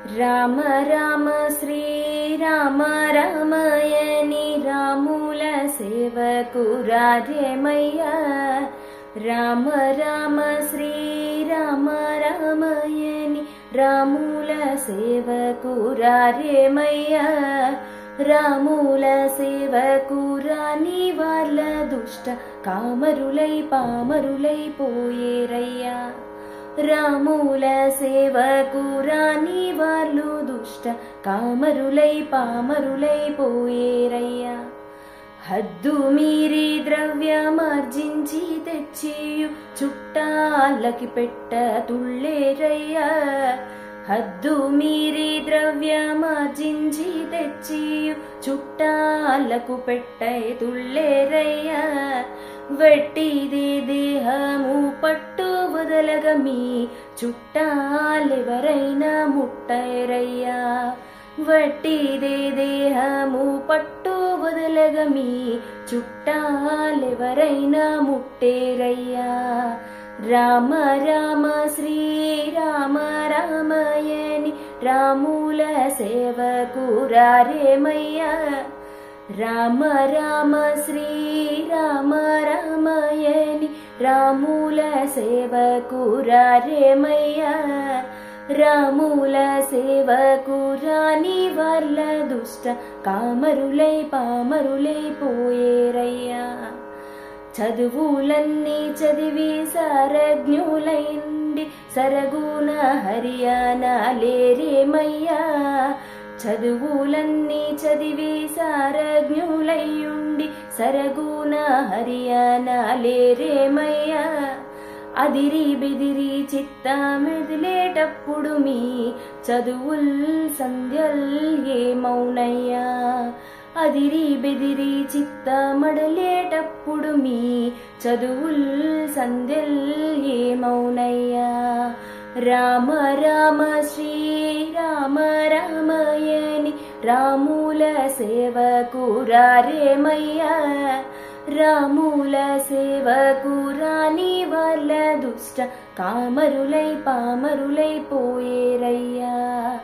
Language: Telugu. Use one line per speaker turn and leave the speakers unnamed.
రామ రామ శ్రీరామ రామయని రాముల సేవకు రారేమయ్యా. రామ రామ శ్రీరామ రామయని రాముల సేవకు రారేమయ్యా. రాముల సేవకు రాని వాళ్ళ దుష్ట కామరులై పామరులై పోయేరయ్యా. రాముల సేవకు రాని వాళ్ళు దుష్ట కామరులై పామరులై పోయేరయ్యా. హద్దు మీరి ద్రవ్యమార్జించి తెచ్చియు చుట్టాలకి పెట్ట తుళ్ళేరయ్యా. హద్దు మీరి ద్రవ్యమార్జించి తెచ్చియు చుట్టాలకు పెట్టే తుళ్ళేరయ్యా. వట్టిది దేహము పట్టు వదలగ మీ చుట్టాలెవరైనా ముట్టైరయ్యా. వట్టిది దేహము పట్టు వదలగ మీ చుట్టాలెవరైనా ముట్టేరయ్యా. రామ రామ శ్రీరామ రామయని రాముల సేవకు రారేమయ్యా. రామ రామ శ్రీరామ రామయని రాముల సేవకు రారేమయ్యా. రాముల సేవకు రాని వాళ్ళ దుష్ట కామరులై పామరులై పోయేరయ్యా. చదువులన్నీ చదివి సారజ్ఞులైండి సరగుణ హరియానా లేరేమయ్యా. చదువులన్నీ చదివి సారజ్ఞులయ్యుండి సరగుణ హరియానా లేరేమయ్యా. అదిరి బెదిరి చిత్తమెదిలేటప్పుడు మీ చదువుల్ సంధ్యల్ ఏమౌనయ్యా. అదిరి బెదిరి చిత్తమడలేటప్పుడు మీ చదువుల్ సంధ్యల్ ఏమౌనయ్యా. రామ రామ శ్రీరామ రామయని రాముల సేవకు రారేమయ్యా. రాముల సేవకు రాని వాళ్ళ దుష్ట కామరులై పామరులై పోయేరయ్యా.